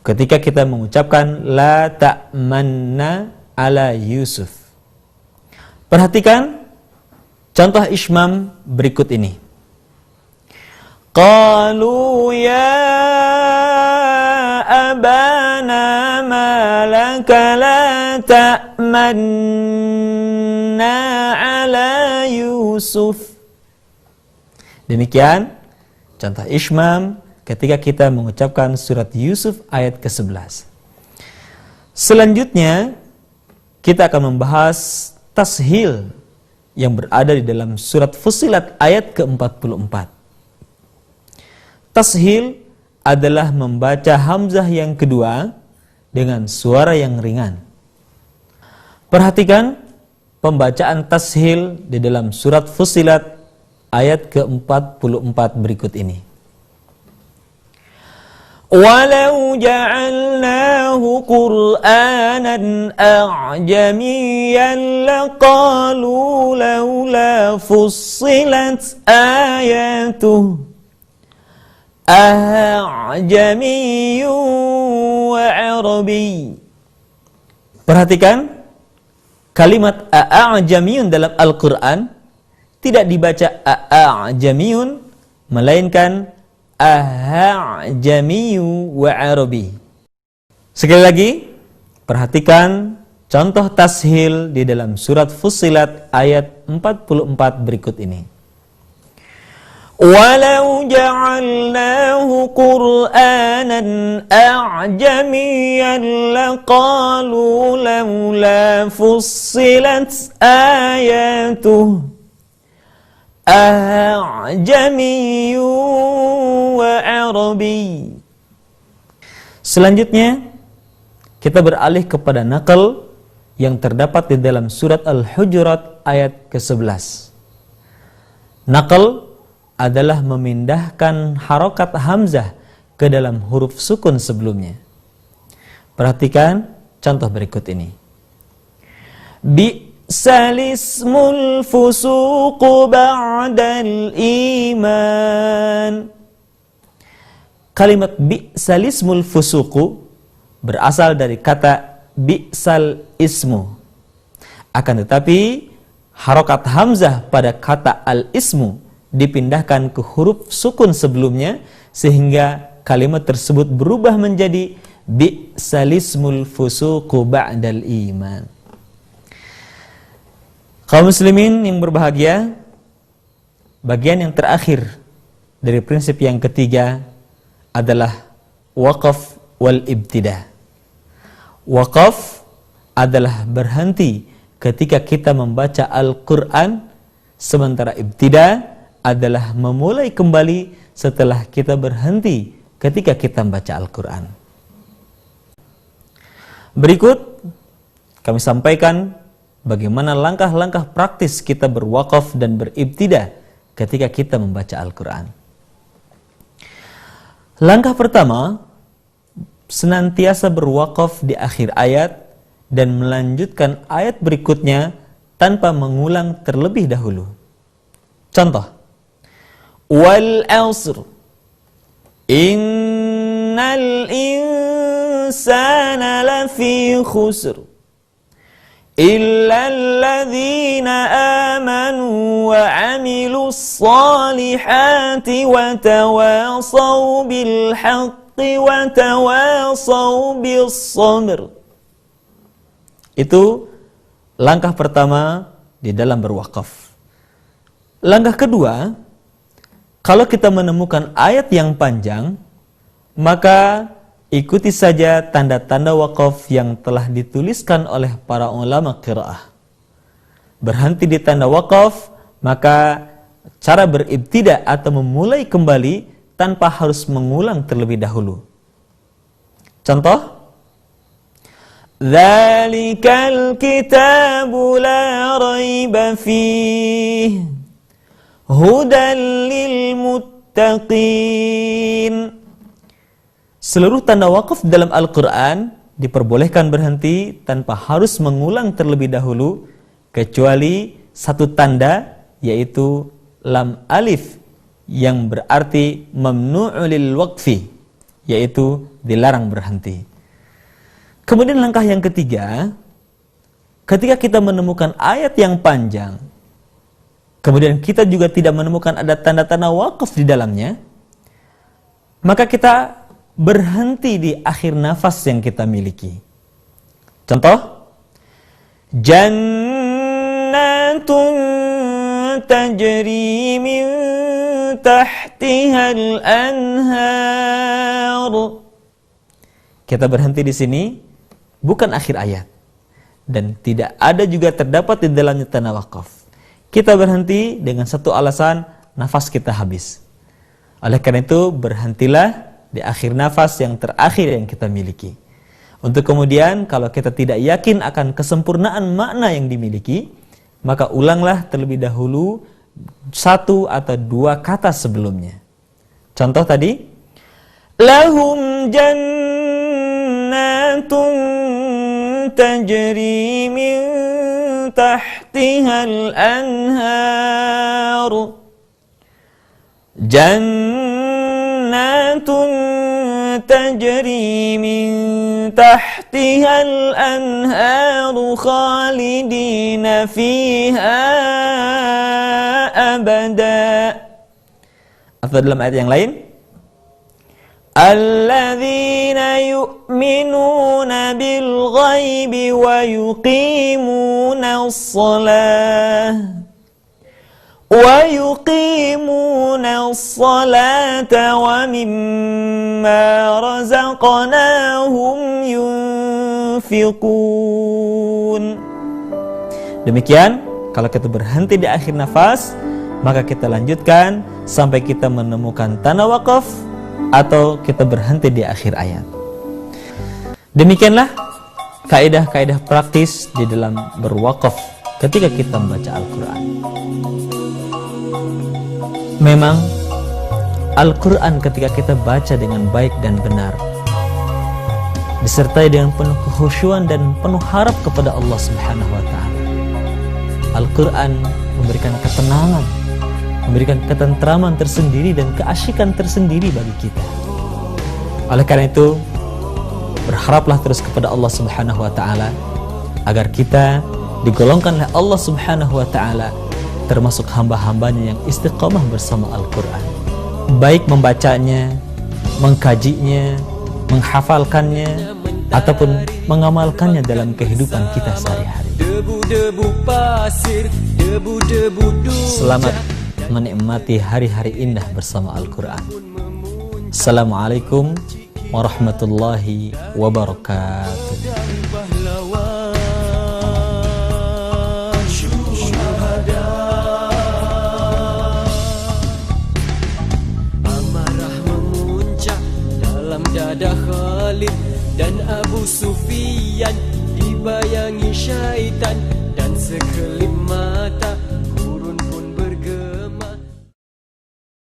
A: ketika kita mengucapkan la ta'manna ala Yusuf. Perhatikan contoh ishmam berikut ini. Qalu ya abana ma laka la ta'manna ala Yusuf. Demikian contoh ishmam ketika kita mengucapkan surat Yusuf ayat ke-11. Selanjutnya kita akan membahas tashil yang berada di dalam surat Fussilat ayat ke-44. Tashil adalah membaca hamzah yang kedua dengan suara yang ringan. Perhatikan pembacaan tashil di dalam surat Fussilat ayat ke-44 berikut ini. Walau ja'alnahu Qur'anan a'jamiyyan laqalu laula fussilat ayatuh a'jamiyyun wa 'arabiy. Perhatikan kalimat a'jamiyyun dalam Al-Qur'an tidak dibaca a'jamiyyun melainkan a'jamiyyu wa 'arabi. Sekali lagi, perhatikan contoh tashil di dalam surat Fussilat ayat 44 berikut ini. Walau ja'alnahu Qur'anan a'jamiyyan laqalu laula fussilat ayatuh a'jamiyyun wa 'arabi. Selanjutnya kita beralih kepada naqal yang terdapat di dalam surat Al-Hujurat ayat ke-11. Naqal adalah memindahkan harokat hamzah ke dalam huruf sukun sebelumnya. Perhatikan contoh berikut ini. Bi'sal ismul fusuqu ba'dal iman. Kalimat bi'sal ismul fusuqu berasal dari kata bi'sal ismu. Akan tetapi harokat hamzah pada kata al-ismu dipindahkan ke huruf sukun sebelumnya sehingga kalimat tersebut berubah menjadi bi'sal ismul fusuqu ba'dal iman. Kaum muslimin yang berbahagia, bagian yang terakhir dari prinsip yang ketiga adalah waqaf wal ibtida. Waqaf adalah berhenti ketika kita membaca Al-Quran, sementara ibtida adalah memulai kembali setelah kita berhenti ketika kita membaca Al-Quran. Berikut kami sampaikan bagaimana langkah-langkah praktis kita berwaqaf dan beribtida ketika kita membaca Al-Quran. Langkah pertama, senantiasa berwaqaf di akhir ayat dan melanjutkan ayat berikutnya tanpa mengulang terlebih dahulu. Contoh, wal asr innal insana lafi khusr illa alladhina amanu wa amilus salihati wa tawasaw bil haqqi wa tawasaw bis sabr. Itu langkah pertama di dalam berwaqaf. Langkah kedua, kalau kita menemukan ayat yang panjang, maka ikuti saja tanda-tanda waqaf yang telah dituliskan oleh para ulama qiraah. Berhenti di tanda waqaf, maka cara beribtida atau memulai kembali tanpa harus mengulang terlebih dahulu. Contoh, Dzalikal kitabu la raiba fihi hudan lil muttaqin. Seluruh tanda waqaf dalam Al-Quran diperbolehkan berhenti tanpa harus mengulang terlebih dahulu, kecuali satu tanda, yaitu lam alif yang berarti mamnu'u lil waqfi, yaitu dilarang berhenti. Kemudian langkah yang ketiga, ketika kita menemukan ayat yang panjang, kemudian kita juga tidak menemukan ada tanda-tanda waqaf di dalamnya, maka kita berhenti di akhir nafas yang kita miliki. Contoh, jannatun tajri min tahtihal anhar. Kita berhenti di sini, bukan akhir ayat, dan tidak ada juga terdapat di dalamnya tanda waqaf. Kita berhenti dengan satu alasan, nafas kita habis. Oleh karena itu, berhentilah di akhir nafas yang terakhir yang kita miliki. Untuk kemudian, kalau kita tidak yakin akan kesempurnaan makna yang dimiliki, maka ulanglah terlebih dahulu satu atau dua kata sebelumnya. Contoh tadi, lahum jannatun tajri min tahtihal anhar. Jannatun tajri min tahtihal anhar khalidina fiha abada. Atau dalam ayat yang lain, alladzina yu'minuna bil ghaibi wa yuqimuna as-salata wa mimma razaqnahum yunfiqun. Demikian, kalau kita berhenti di akhir nafas, maka kita lanjutkan sampai kita menemukan tanda waqaf atau kita berhenti di akhir ayat. Demikianlah kaidah-kaidah praktis di dalam berwaqaf ketika kita membaca Al-Quran. Memang Al-Quran ketika kita baca dengan baik dan benar, disertai dengan penuh kekhusyuan dan penuh harap kepada Allah Subhanahu wa Ta'ala, Al-Quran memberikan ketenangan, memberikan ketentraman tersendiri dan keasyikan tersendiri bagi kita. Oleh karena itu, berharaplah terus kepada Allah Subhanahu wa Ta'ala agar kita digolongkan oleh Allah Subhanahu wa Ta'ala termasuk hamba-hambanya yang istiqamah bersama Al-Quran, baik membacanya, mengkajinya, menghafalkannya, ataupun mengamalkannya dalam kehidupan kita sehari-hari. Selamat menikmati hari-hari indah bersama Al-Quran. Assalamualaikum warahmatullahi wabarakatuh.
B: Amarah memuncak dalam dada Khalid dan Abu Sufyan, dibayangi syaitan